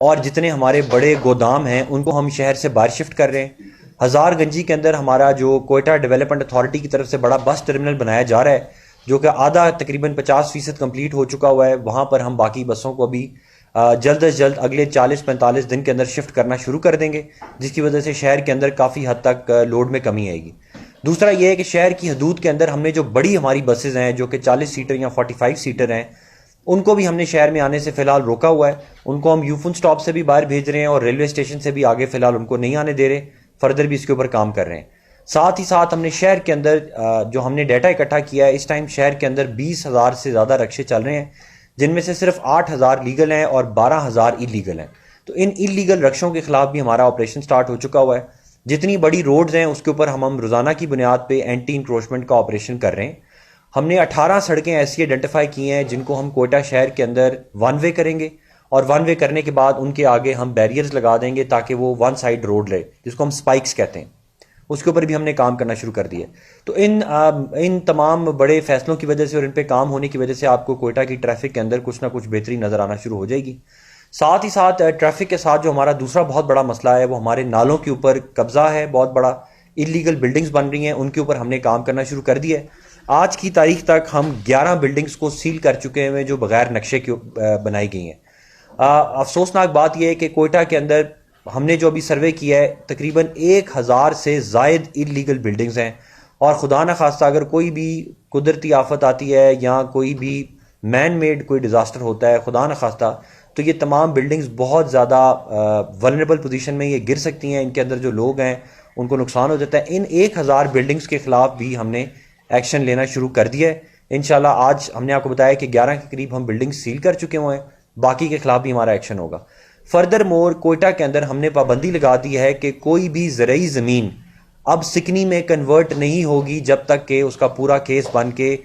और जितने हमारे बड़े गोदाम हैं उनको हम शहर से बाहर शिफ्ट कर रहे हैं। हज़ार गंजी के अंदर हमारा जो कोयटा डेवलपमेंट अथॉरिटी की तरफ से बड़ा बस टर्मिनल बनाया जा रहा है, जो कि आधा तकरीबन 50% कंप्लीट हो चुका हुआ है। वहाँ पर हम बाकी बसों को अभी जल्द अज जल्द अगले 40-45 दिन के अंदर शिफ्ट करना शुरू कर देंगे, जिसकी वजह से शहर के अंदर काफ़ी हद तक लोड में कमी आएगी। दूसरा ये है कि शहर की हदूद के अंदर हमने जो बड़ी हमारी बसेज़ हैं जो कि 40 सीटर या 45 सीटर हैं, उनको भी हमने शहर में आने से फ़िलहाल रोका हुआ है। उनको हम यूफुन स्टॉप से भी बाहर भेज रहे हैं और रेलवे स्टेशन से भी आगे फ़िलहाल उनको नहीं आने दे रहे। फर्दर भी इसके ऊपर काम कर रहे हैं। साथ ही साथ हमने शहर के अंदर जो हमने डाटा इकट्ठा किया है, इस टाइम शहर के अंदर 20,000 से ज़्यादा रक्शे चल रहे हैं, जिनमें से सिर्फ 8,000 लीगल हैं और 12,000 इलीगल हैं। तो इन इलीगल रक्शों के खिलाफ भी हमारा ऑपरेशन स्टार्ट हो चुका हुआ है। जितनी बड़ी रोड्स हैं उसके ऊपर हम रोज़ाना की बुनियाद पे एंटी इंक्रोचमेंट का ऑपरेशन कर रहे हैं। हमने 18 सड़कें ऐसी आइडेंटिफाई की हैं जिनको हम कोयटा शहर के अंदर वन वे करेंगे, और वन वे करने के बाद उनके आगे हम बैरियर्स लगा देंगे ताकि वो वन साइड रोड रहे, जिसको हम स्पाइक्स कहते हैं। उसके ऊपर भी हमने काम करना शुरू कर दिया। तो इन तमाम बड़े फैसलों की वजह से और इन पे काम होने की वजह से आपको कोयटा की ट्रैफिक के अंदर कुछ ना कुछ बेहतरी नज़र आना शुरू हो जाएगी। साथ ही साथ ट्रैफिक के साथ जो हमारा दूसरा बहुत बड़ा मसला है वो हमारे नालों के ऊपर कब्जा है। बहुत बड़ा इलीगल बिल्डिंग्स बन रही हैं, उनके ऊपर हमने काम करना शुरू कर दिया है। आज की तारीख तक हम 11 बिल्डिंग्स को सील कर चुके हैं जो बगैर नक्शे के बनाई गई हैं। अफसोसनाक बात यह है कि कोयटा के अंदर हमने जो अभी सर्वे किया है तकरीबन 1,000 से ज़ायद इलीगल बिल्डिंग्स हैं, और खुदा न खास्ता अगर कोई भी कुदरती आफत आती है या कोई भी मैन मेड कोई डिज़ास्टर होता है खुदा न खास्ता, तो ये तमाम बिल्डिंग्स बहुत ज़्यादा वल्नरेबल पोजीशन में ये गिर सकती हैं। इनके अंदर जो लोग हैं उनको नुकसान हो जाता है। इन 1,000 बिल्डिंग्स के खिलाफ भी हमने एक्शन लेना शुरू कर दिया है। इंशाल्लाह आज हमने आपको बताया कि 11 के करीब हम बिल्डिंग सील कर चुके हुए हैं, बाकी के खिलाफ भी हमारा एक्शन होगा। फर्दर मोर कोयटा के अंदर हमने पाबंदी लगा दी है कि कोई भी ज़रई ज़मीन अब सिकनी में कन्वर्ट नहीं होगी जब तक कि उसका पूरा केस बन के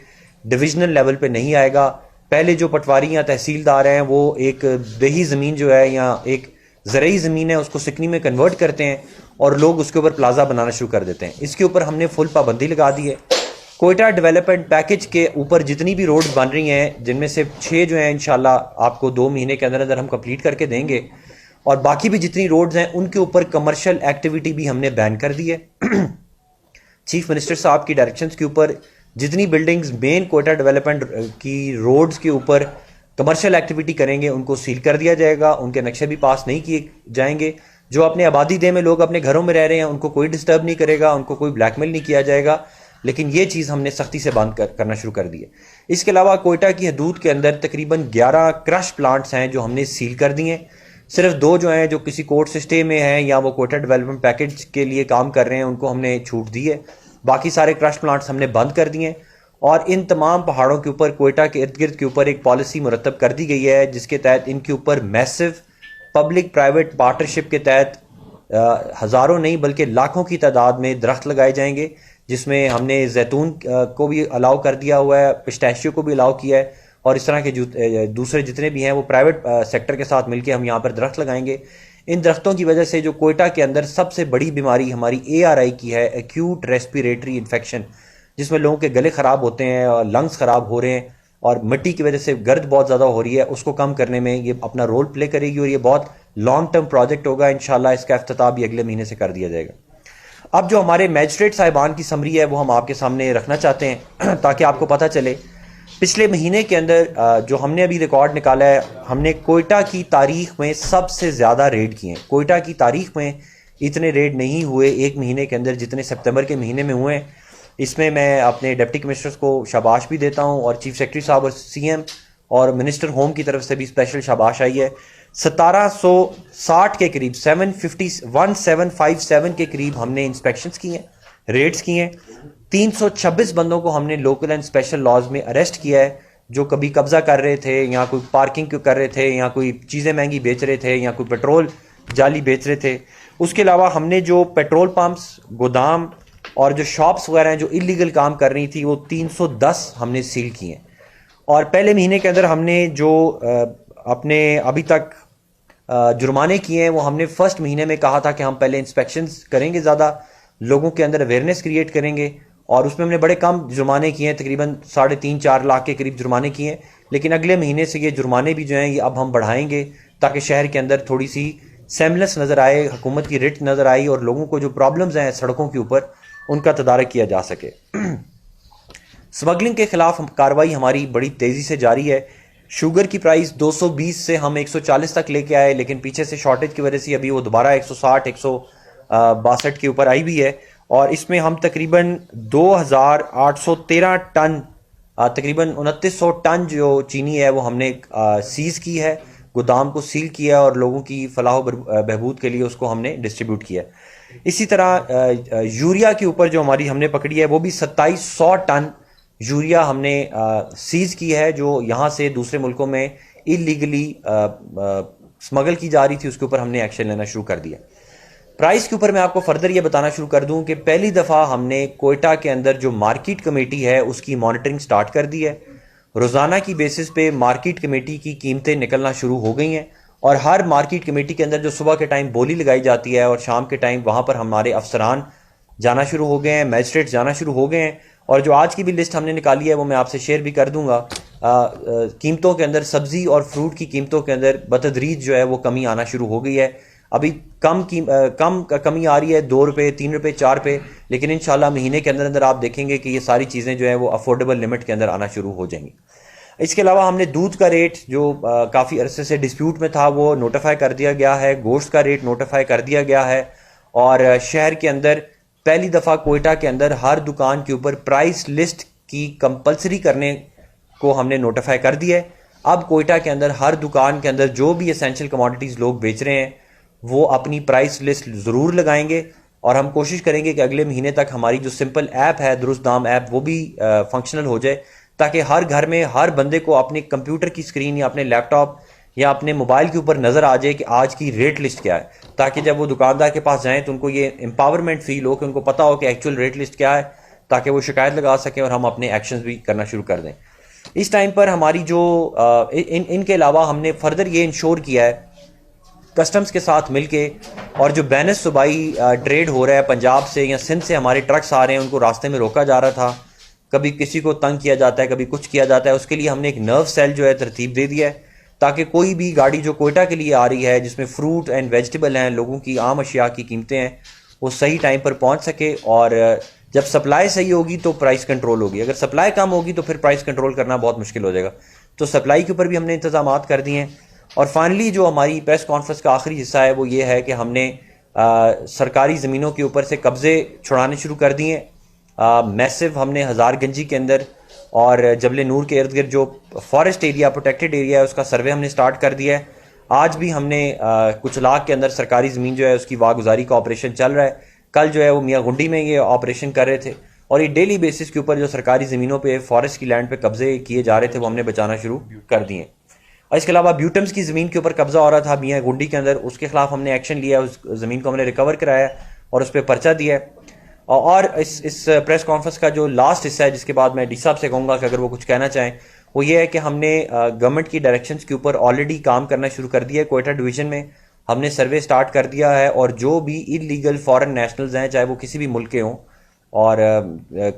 डिविजनल लेवल पे नहीं आएगा। पहले जो पटवारी या तहसीलदार हैं वो एक देही ज़मीन जो है या एक ज़रई ज़मीन है उसको सिकनी में कन्वर्ट करते हैं और लोग उसके ऊपर प्लाजा बनाना शुरू कर देते हैं। इसके ऊपर हमने फुल पाबंदी लगा दी है। कोयटा डेवलपमेंट पैकेज के ऊपर जितनी भी रोड बन रही हैं, जिनमें से 6 जो हैं इंशाल्लाह आपको 2 महीने के अंदर अंदर हम कंप्लीट करके देंगे, और बाकी भी जितनी रोड्स हैं उनके ऊपर कमर्शियल एक्टिविटी भी हमने बैन कर दी है। चीफ मिनिस्टर साहब की डायरेक्शंस के ऊपर जितनी बिल्डिंग्स मेन कोयटा डेवलपमेंट की रोड्स के ऊपर कमर्शियल एक्टिविटी करेंगे उनको सील कर दिया जाएगा, उनके नक्शे भी पास नहीं किए जाएंगे। जो अपने आबादी दे में लोग अपने घरों में रह रहे हैं उनको कोई डिस्टर्ब नहीं करेगा, उनको कोई ब्लैकमेल नहीं किया जाएगा, लेकिन ये चीज़ हमने सख्ती से बंद करना शुरू कर दी है। इसके अलावा कोयटा की हदूद के अंदर तकरीबन 11 क्रश प्लांट्स हैं जो हमने सील कर दिए हैं। सिर्फ 2 जो हैं जो किसी कोर्ट से स्टे में हैं या वो कोयटा डेवलपमेंट पैकेज के लिए काम कर रहे हैं उनको हमने छूट दी है। बाकी सारे क्रश प्लांट्स हमने बंद कर दिए हैं, और इन तमाम पहाड़ों के ऊपर कोयटा के इर्द गिर्द के ऊपर एक पॉलिसी मुरतब कर दी गई है जिसके तहत इनके ऊपर मैसिव पब्लिक प्राइवेट पार्टनरशिप के तहत हज़ारों नहीं बल्कि लाखों की तादाद में दरख्त लगाए जाएंगे, जिसमें हमने जैतून को भी अलाउ कर दिया हुआ है, पिस्ताशियो को भी अलाउ किया है, और इस तरह के दूसरे जितने भी हैं वो प्राइवेट सेक्टर के साथ मिलकर हम यहाँ पर दरख्त लगाएंगे। इन दरख्तों की वजह से जो कोयटा के अंदर सबसे बड़ी बीमारी हमारी ARI की है, एक्यूट रेस्पिरेटरी इन्फेक्शन, जिसमें लोगों के गले ख़राब होते हैं और लंग्स ख़राब हो रहे हैं और मिट्टी की वजह से गर्द बहुत ज़्यादा हो रही है, उसको कम करने में ये अपना रोल प्ले करेगी और ये बहुत लॉन्ग टर्म प्रोजेक्ट होगा। इंशाल्लाह इसका इफ्तिताह भी अगले महीने से कर दिया जाएगा। अब जो हमारे मैजिस्ट्रेट साहिबान की समरी है वो हम आपके सामने रखना चाहते हैं ताकि आपको पता चले। पिछले महीने के अंदर जो हमने अभी रिकॉर्ड निकाला है, हमने कोयटा की तारीख में सबसे ज़्यादा रेड किए हैं। कोयटा की तारीख में इतने रेड नहीं हुए एक महीने के अंदर जितने सितंबर के महीने में हुए हैं। इसमें मैं अपने डिप्टी कमिश्नर्स को शाबाश भी देता हूं, और चीफ सेक्रेटरी साहब और CM और मिनिस्टर होम की तरफ से भी स्पेशल शाबाश आई है। 1760 के करीब 1757 के करीब हमने इंस्पेक्शंस किए हैं, रेड्स किए हैं। 326 बंदों को हमने लोकल एंड स्पेशल लॉज में अरेस्ट किया है, जो कभी कब्जा कर रहे थे या कोई पार्किंग कर रहे थे या कोई चीज़ें महंगी बेच रहे थे या कोई पेट्रोल जाली बेच रहे थे। उसके अलावा हमने जो पेट्रोल पंप्स, गोदाम और जो शॉप्स वगैरह हैं जो इलीगल काम कर रही थी वो 310 हमने सील किए हैं। और पहले महीने के अंदर हमने जो अपने अभी तक जुर्माने किए हैं वो हमने फर्स्ट महीने में कहा था कि हम पहले इंस्पेक्शंस करेंगे, ज़्यादा लोगों के अंदर अवेयरनेस क्रिएट करेंगे, और उसमें हमने बड़े कम जुर्माने किए हैं, तकरीबन 3.5-4 लाख के करीब जुर्माने किए हैं। लेकिन अगले महीने से ये जुर्माने भी जो हैं ये अब हम बढ़ाएंगे ताकि शहर के अंदर थोड़ी सी सेमलेस नज़र आए, हुकूमत की रिट नज़र आई और लोगों को जो प्रॉब्लम्स हैं सड़कों के ऊपर उनका तदारक किया जा सके। स्मगलिंग के खिलाफ कार्रवाई हमारी बड़ी तेज़ी से जारी है। शुगर की प्राइस 220 से हम 140 तक लेके आए, लेकिन पीछे से शॉर्टेज की वजह से अभी वो दोबारा 160 162 के ऊपर आई भी है। और इसमें हम तकरीबन 2813 टन, तकरीबन 2900 टन जो चीनी है वो हमने सीज़ की है, गोदाम को सील किया और लोगों की फलाह बहबूद के लिए उसको हमने डिस्ट्रीब्यूट किया। इसी तरह यूरिया के ऊपर जो हमारी हमने पकड़ी है वो भी 2700 टन यूरिया हमने सीज़ की है, जो यहाँ से दूसरे मुल्कों में इलीगली स्मगल की जा रही थी, उसके ऊपर हमने एक्शन लेना शुरू कर दिया। प्राइस के ऊपर मैं आपको फर्दर ये बताना शुरू कर दूं कि पहली दफ़ा हमने कोयटा के अंदर जो मार्केट कमेटी है उसकी मॉनिटरिंग स्टार्ट कर दी है। रोज़ाना की बेसिस पे मार्केट कमेटी की कीमतें निकलना शुरू हो गई हैं और हर मार्केट कमेटी के अंदर जो सुबह के टाइम बोली लगाई जाती है और शाम के टाइम वहाँ पर हमारे अफसरान जाना शुरू हो गए हैं, मैजिस्ट्रेट जाना शुरू हो गए हैं। और जो आज की भी लिस्ट हमने निकाली है वो मैं आपसे शेयर भी कर दूंगा। कीमतों के अंदर सब्जी और फ्रूट की कीमतों के अंदर बतदरीज जो है वो कमी आना शुरू हो गई है। अभी कम कमी आ रही है 2 रुपये, 3 रुपये, 4 रुपये, लेकिन इंशाल्लाह महीने के अंदर अंदर आप देखेंगे कि ये सारी चीज़ें जो है वो अफोर्डेबल लिमिट के अंदर आना शुरू हो जाएंगी। इसके अलावा हमने दूध का रेट जो काफ़ी अरसे से डिस्प्यूट में था वो नोटिफाई कर दिया गया है, गोश्त का रेट नोटिफाई कर दिया गया है और शहर के अंदर पहली दफ़ा कोयटा के अंदर हर दुकान के ऊपर प्राइस लिस्ट की कंपलसरी करने को हमने नोटिफाई कर दिया है। अब कोयटा के अंदर हर दुकान के अंदर जो भी एसेंशियल कमोडिटीज़ लोग बेच रहे हैं वो अपनी प्राइस लिस्ट ज़रूर लगाएंगे और हम कोशिश करेंगे कि अगले महीने तक हमारी जो सिंपल ऐप है दुरुस्त दाम ऐप वो भी फंक्शनल हो जाए, ताकि हर घर में हर बंदे को अपने कंप्यूटर की स्क्रीन या अपने लैपटॉप या अपने मोबाइल के ऊपर नज़र आ जाए कि आज की रेट लिस्ट क्या है, ताकि जब वो दुकानदार के पास जाएं तो उनको ये एम्पावरमेंट फील हो कि उनको पता हो कि एक्चुअल रेट लिस्ट क्या है, ताकि वो शिकायत लगा सकें और हम अपने एक्शंस भी करना शुरू कर दें। इस टाइम पर हमारी जो इनके अलावा हमने फर्दर ये इंश्योर किया है कस्टम्स के साथ मिलके, और जो बैनस सूबाई ट्रेड हो रहा है पंजाब से या सिंध से हमारे ट्रक्स आ रहे हैं उनको रास्ते में रोका जा रहा था, कभी किसी को तंग किया जाता है, कभी कुछ किया जाता है, उसके लिए हमने एक नर्व सेल जो है तरतीब दे दिया है ताकि कोई भी गाड़ी जो कोयटा के लिए आ रही है जिसमें फ्रूट एंड वेजिटेबल हैं, लोगों की आम अशिया की कीमतें हैं, वो सही टाइम पर पहुंच सके। और जब सप्लाई सही होगी तो प्राइस कंट्रोल होगी, अगर सप्लाई कम होगी तो फिर प्राइस कंट्रोल करना बहुत मुश्किल हो जाएगा। तो सप्लाई के ऊपर भी हमने इंतजाम कर दिए हैं। और फाइनली जो हमारी प्रेस कॉन्फ्रेंस का आखिरी हिस्सा है वो ये है कि हमने सरकारी ज़मीनों के ऊपर से कब्ज़े छुड़ाने शुरू कर दिए। मैसिव हमने हज़ारगंजी के अंदर और जबल नूर के इर्द गिर्द जो फॉरेस्ट एरिया, प्रोटेक्टेड एरिया है, उसका सर्वे हमने स्टार्ट कर दिया है। आज भी हमने कुछ इलाक के अंदर सरकारी ज़मीन जो है उसकी वागुजारी का ऑपरेशन चल रहा है। कल जो है वो मियाँ गुंडी में ये ऑपरेशन कर रहे थे और ये डेली बेसिस के ऊपर जो सरकारी ज़मीनों पे फॉरेस्ट की लैंड पे कब्जे किए जा रहे थे वो हमने बचाना शुरू कर दिए। और इसके अलावा ब्यूटम्स की ज़मीन के ऊपर कब्जा हो रहा था मियाँ गुंडी के अंदर, उसके खिलाफ हमने एक्शन लिया, उस ज़मीन को हमने रिकवर कराया और उस पर पर्चा दिया। और इस प्रेस कॉन्फ्रेंस का जो लास्ट हिस्सा है जिसके बाद मैं डी साहब से कहूँगा कि अगर वो कुछ कहना चाहें, वो ये है कि हमने गवर्नमेंट की डायरेक्शंस के ऊपर ऑलरेडी काम करना शुरू कर दिया है। कोयटा डिवीज़न में हमने सर्वे स्टार्ट कर दिया है और जो भी इलीगल फॉरेन नेशनल्स हैं, चाहे वो किसी भी मुल्क के हों और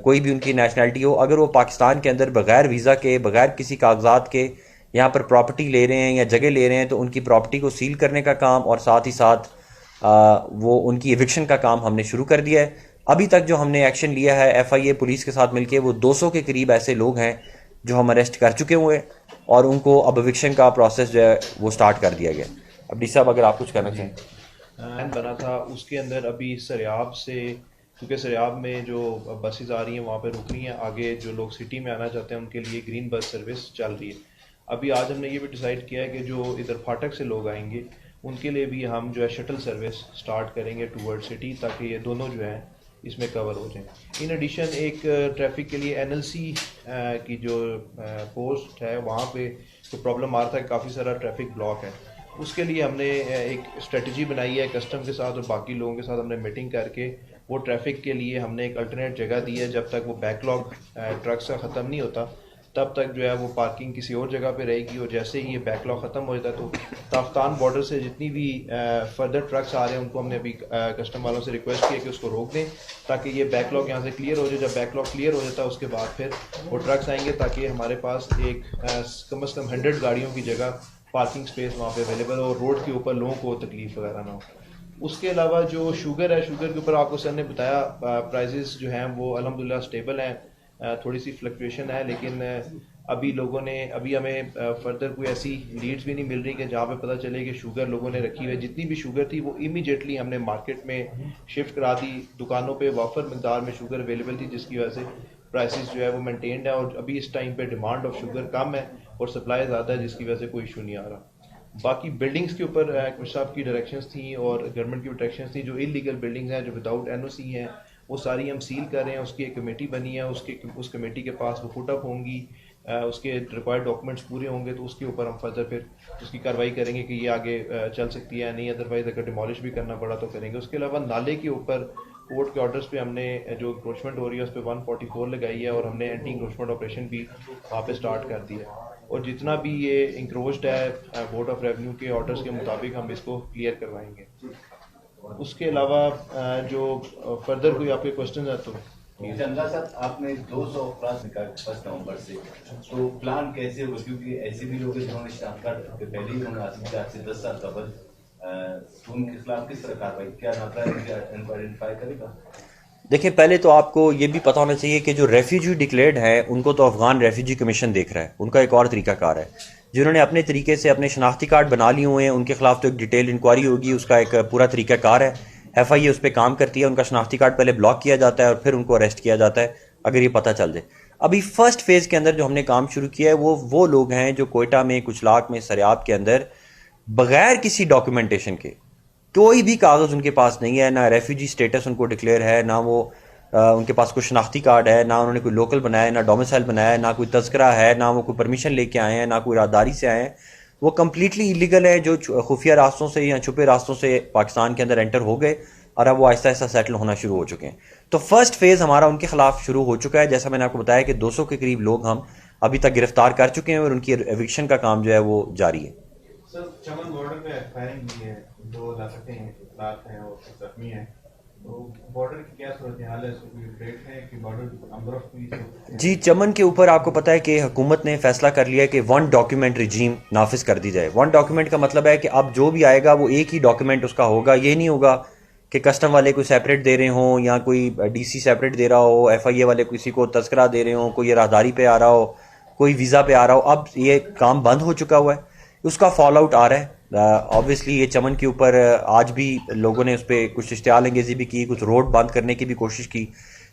कोई भी उनकी नेशनैलिटी हो, अगर वो पाकिस्तान के अंदर बगैर वीज़ा के, बगैर किसी कागजात के यहाँ पर प्रॉपर्टी ले रहे हैं या जगह ले रहे हैं, तो उनकी प्रॉपर्टी को सील करने का काम और साथ ही साथ वो उनकी एविक्शन का काम हमने शुरू कर दिया है। अभी तक जो हमने एक्शन लिया है FIA पुलिस के साथ मिलके, वो 200 के करीब ऐसे लोग हैं जो हम अरेस्ट कर चुके हुए और उनको अब एविक्शन का प्रोसेस जो है वो स्टार्ट कर दिया गया। अब डी साहब अगर आप कुछ कहना चाहें। बना था उसके अंदर अभी सरियाब से, क्योंकि सरियाब में जो बसेस आ रही हैं वहाँ पे रुक रही हैं, आगे जो लोग सिटी में आना चाहते हैं उनके लिए ग्रीन बस सर्विस चल रही है। अभी आज हमने ये भी डिसाइड किया है कि जो इधर फाटक से लोग आएंगे उनके लिए भी हम जो है शटल सर्विस स्टार्ट करेंगे टूवर्ड सिटी, ताकि ये दोनों जो है इसमें कवर हो जाए। इन एडिशन एक ट्रैफिक के लिए NLC की जो पोस्ट है वहाँ पे तो प्रॉब्लम आ रहा था, काफ़ी सारा ट्रैफिक ब्लॉक है। उसके लिए हमने एक स्ट्रेटजी बनाई है कस्टम के साथ और बाकी लोगों के साथ हमने मीटिंग करके वो ट्रैफिक के लिए हमने एक अल्टरनेट जगह दी है। जब तक वो बैकलॉग ट्रक से ख़त्म नहीं होता तब तक जो है वो पार्किंग किसी और जगह पे रहेगी, और जैसे ही ये बैकलॉग ख़त्म हो जाता है तो ताफ्तान बॉर्डर से जितनी भी फर्दर ट्रक्स आ रहे हैं उनको हमने अभी कस्टम वालों से रिक्वेस्ट किया कि उसको रोक दें ताकि ये बैकलॉग यहाँ से क्लियर हो जाए। जब बैकलॉग क्लियर हो जाता है उसके बाद फिर वो ट्रक्स आएंगे ताकि हमारे पास एक कम से कम 100 गाड़ियों की जगह पार्किंग स्पेस वहाँ पे अवेलेबल हो और रोड के ऊपर लोगों को तकलीफ वगैरह ना हो। उसके अलावा जो शुगर है, शुगर के ऊपर आपको सर ने बताया प्राइसेस जो हैं वो अल्हम्दुलिल्लाह स्टेबल हैं, थोड़ी सी फ्लक्चुएशन है, लेकिन अभी लोगों ने अभी हमें फर्दर कोई ऐसी लीड्स भी नहीं मिल रही कि जहाँ पे पता चले कि शुगर लोगों ने रखी हुई है। जितनी भी शुगर थी वो इमीडिएटली हमने मार्केट में शिफ्ट करा दी, दुकानों पे वाफर मकदार में शुगर अवेलेबल थी, जिसकी वजह से प्राइसेस जो है वो मेंटेन्ड है और अभी इस टाइम पे डिमांड ऑफ शुगर कम है और सप्लाई ज़्यादा है, जिसकी वजह से कोई इशू नहीं आ रहा। बाकी बिल्डिंग्स के ऊपर कमिश्नर साहब की डायरेक्शंस थी और गवर्नमेंट की डायरेक्शंस थी, जो इलीगल बिल्डिंग्स हैं जो विदाउट एनओसी हैं वो सारी हम सील कर रहे हैं। उसकी एक कमेटी बनी है, उस कमेटी के पास वो फुट अप होंगी, उसके रिक्वायर्ड डॉक्यूमेंट्स पूरे होंगे तो उसके ऊपर हम फर्दर फिर उसकी कार्रवाई करेंगे कि ये आगे चल सकती है नहीं, अदरवाइज अगर डिमोलिश भी करना पड़ा तो करेंगे। उसके अलावा नाले के ऊपर कोर्ट के ऑर्डर्स पे हमने जो इंक्रोचमेंट हो रही है उस पर 144 लगाई है और हमने एंटी इंक्रोचमेंट ऑपरेशन भी वहाँ पे स्टार्ट कर दिया है और जितना भी ये इंक्रोच्ड है बोर्ड ऑफ रेवेन्यू के ऑर्डर्स के मुताबिक हम इसको क्लियर करवाएंगे। उसके अलावा जो फर्दर कोई आपके क्वेश्चन है तो चंदा साहब, आपने 200 अफराद निकाले 1 नवंबर से, तो प्लान कैसे होगा? क्योंकि ऐसे भी लोग जिन्होंने शनाख्त कार्ड पहले ही उन्होंने हासिल किया, आज से 10 साल कबल, तो उनके खिलाफ किस तरह कार्रवाई, क्या नाता आइडेंटिफाई करेगा? देखिए, पहले तो आपको ये भी पता होना चाहिए कि जो रेफ्यूजी डिक्लेयर्ड है उनको तो अफगान रेफ्यूजी कमीशन देख रहा है, उनका एक और तरीकाकार है। जिन्होंने अपने तरीके से अपने शनाख्ती कार्ड बना लिए हुए हैं उनके खिलाफ तो एक डिटेल इंक्वायरी होगी, उसका एक पूरा तरीकाकार है। FIA उस पर काम करती है, उनका शनाख्ती कार्ड पहले ब्लॉक किया जाता है और फिर उनको अरेस्ट किया जाता है अगर ये पता चल जाए। अभी फर्स्ट फेज़ के अंदर जो हमने काम शुरू किया है वो लोग हैं जो कोयटा में, कुचलाक में, सरियाब के अंदर बगैर किसी डॉक्यूमेंटेशन के, कोई भी कागज़ उनके पास नहीं है, ना रेफ्यूजी स्टेटस उनको डिक्लेयर है, ना वो उनके पास कोई शनाख्ती कार्ड है, ना उन्होंने कोई लोकल बनाया है, ना डोमिसाइल बनाया है, ना कोई तस्करा है, ना वो कोई परमिशन लेके आए हैं, ना कोई राहदारी से आए हैं। वो कम्प्लीटली इलीगल है, जो खुफिया रास्तों से या छुपे रास्तों से पाकिस्तान के अंदर एंटर हो गए और अब वो आहिस्ता आहिस्ता सेटल होना शुरू हो चुके हैं। तो फर्स्ट फेज़ हमारा उनके खिलाफ शुरू हो चुका है। जैसा मैंने आपको बताया कि 200 के करीब लोग हम अभी तक गिरफ्तार कर चुके हैं और उनकी एविक्शन का काम जो है वो जारी है। सर, चमन बॉर्डर पे फायरिंग हुई है, 2 लापते हैं, लाख हैं और जख्मी हैं, तो बॉर्डर की क्या सूरत हाल है? कोई अपडेट है कि बॉर्डर अमरफ पुलिस? जी, चमन के ऊपर आपको पता है कि हुकूमत ने फैसला कर लिया है कि 1 डॉक्यूमेंट रिजीम नाफिज कर दी जाए। 1 डॉक्यूमेंट का मतलब है कि अब जो भी आएगा वो एक ही डॉक्यूमेंट उसका होगा। ये नहीं होगा कि कस्टम वाले कोई सेपरेट दे रहे हों या कोई DC सेपरेट दे रहा हो, FIA वाले किसी को तस्करा दे रहे हों, कोई राहदारी पे आ रहा हो, कोई वीज़ा पे आ रहा हो। अब ये काम बंद हो चुका हुआ है, उसका फॉल आउट आ रहा है। ऑब्वियसली ये चमन के ऊपर आज भी लोगों ने उस पर कुछ इश्तियाल अंगेज़ी भी की, कुछ रोड बंद करने की भी कोशिश की,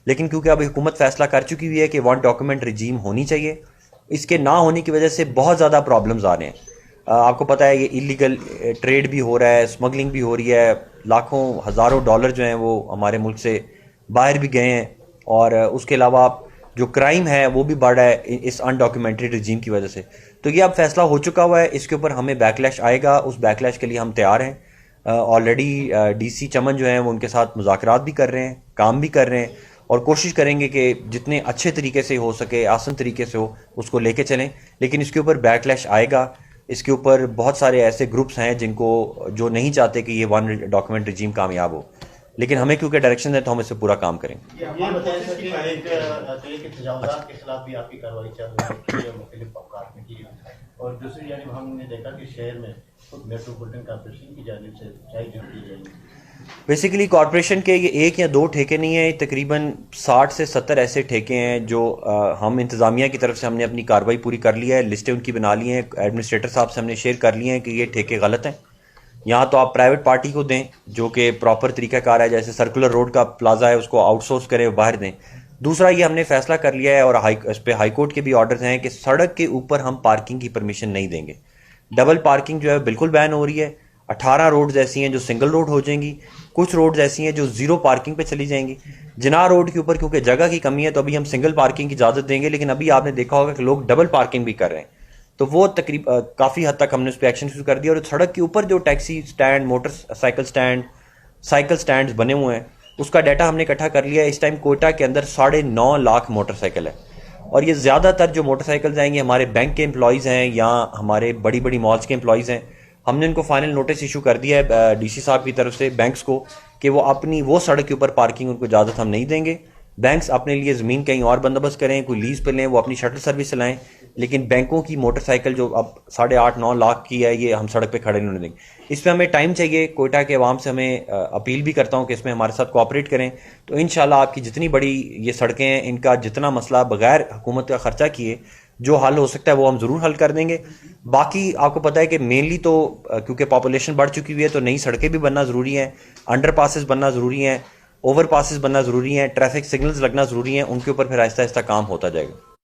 लेकिन क्योंकि अब हुकूमत फैसला कर चुकी हुई है कि 1 डॉक्यूमेंट रिजीम होनी चाहिए, इसके ना होने की वजह से बहुत ज़्यादा प्रॉब्लम्स आ रहे हैं। आपको पता है ये इलीगल ट्रेड भी हो रहा है, स्मगलिंग भी हो रही है, लाखों हज़ारों डॉलर जो हैं वो हमारे मुल्क से बाहर भी गए हैं और उसके अलावा जो क्राइम है वो भी बढ़ रहा है इस अनडॉक्यूमेंटेड रिजीम की वजह से। तो ये अब फैसला हो चुका हुआ है, इसके ऊपर हमें बैकलैश आएगा, उस बैकलैश के लिए हम तैयार हैं। ऑलरेडी DC चमन जो हैं वो उनके साथ मुज़ाकरात भी कर रहे हैं, काम भी कर रहे हैं और कोशिश करेंगे कि जितने अच्छे तरीके से हो सके, आसान तरीके से हो, उसको लेके चलें। लेकिन इसके ऊपर बैकलैश आएगा। इसके ऊपर बहुत सारे ऐसे ग्रुप्स हैं जो नहीं चाहते कि ये 1 डॉक्यूमेंट रिजीम कामयाब हो, लेकिन हमें क्योंकि डायरेक्शन है तो हम इससे पूरा काम करेंगे। ये बताएं सर कि एक तजावुज़ात के खिलाफ भी आपकी कार्रवाई चल रही है मुख्तलिफ अवकात में की, और दूसरी जानिब हमने देखा कि शहर में मेट्रोपॉलिटन कॉर्पोरेशन की जानिब से चाय दी जाएगी। बेसिकली कॉरपोरेशन के ये 1 या 2 ठेके नहीं हैं, तकरीबन 60 से 70 ऐसे ठेके हैं जो हम इंतज़ामिया की तरफ से हमने अपनी कार्रवाई पूरी कर लिया है, लिस्टें उनकी बना ली हैं, एडमिनिस्ट्रेटर साहब से हमने शेयर कर लिए हैं कि ये ठेके गलत हैं। यहाँ तो आप प्राइवेट पार्टी को दें जो कि प्रॉपर तरीक़ाकार है, जैसे सर्कुलर रोड का प्लाजा है उसको आउटसोर्स करें, बाहर दें। दूसरा ये हमने फैसला कर लिया है और इस पर हाई कोर्ट के भी ऑर्डर्स हैं कि सड़क के ऊपर हम पार्किंग की परमिशन नहीं देंगे। डबल पार्किंग जो है बिल्कुल बैन हो रही है। 18 रोड्स ऐसी हैं जो सिंगल रोड हो जाएंगी, कुछ रोड्स ऐसी हैं जो 0 पार्किंग पे चली जाएंगी। जिना रोड के ऊपर क्योंकि जगह की कमी है तो अभी हम सिंगल पार्किंग की इजाज़त देंगे, लेकिन अभी आपने देखा होगा कि लोग डबल पार्किंग भी कर रहे हैं, तो वो काफ़ी हद तक हमने उस पर एक्शन शुरू कर दिया। और सड़क के ऊपर जो taxi stand, motorcycle stand, cycle stand बने हुए हैं उसका डाटा हमने इकट्ठा कर लिया है। इस टाइम कोयटा के अंदर 9.5 लाख मोटरसाइकिल है और ये ज़्यादातर जो मोटरसाइकिल आएंगे हमारे बैंक के एम्प्लॉयज़ हैं या हमारे बड़ी बड़ी मॉल्स के एम्प्लॉयज़ हैं। हमने उनको फाइनल नोटिस इशू कर दिया है DC साहब की तरफ से बैंक्स को कि वो अपनी वो सड़क के ऊपर पार्किंग उनको इजाज़त हम नहीं देंगे। बैंक्स अपने लिए ज़मीन कहीं और बंदोबस्त करें, कोई लीज़ पे लें, वो अपनी शटल सर्विस चलाएं, लेकिन बैंकों की मोटरसाइकिल जो अब 8.5-9 लाख की है, ये हम सड़क पे खड़े नहीं होने देंगे। इस पर हमें टाइम चाहिए। कोयटा के अवाम से हमें अपील भी करता हूँ कि इसमें हमारे साथ कोऑपरेट करें, तो इंशाल्लाह आपकी जितनी बड़ी ये सड़कें हैं, इनका जितना मसला बगैर हुकूमत का खर्चा किए जो हल हो सकता है वो हम ज़रूर हल कर देंगे। बाकी आपको पता है कि मेनली तो क्योंकि पॉपुलेशन बढ़ चुकी हुई है, तो नई सड़कें भी बनना ज़रूरी हैं, अंडर पासेस बनना ज़रूरी हैं, ओवर पासेस बनना ज़रूरी हैं, ट्रैफिक सिग्नल्स लगना ज़रूरी हैं, उनके ऊपर फिर आहिस्ता आहिस्ता काम होता जाएगा।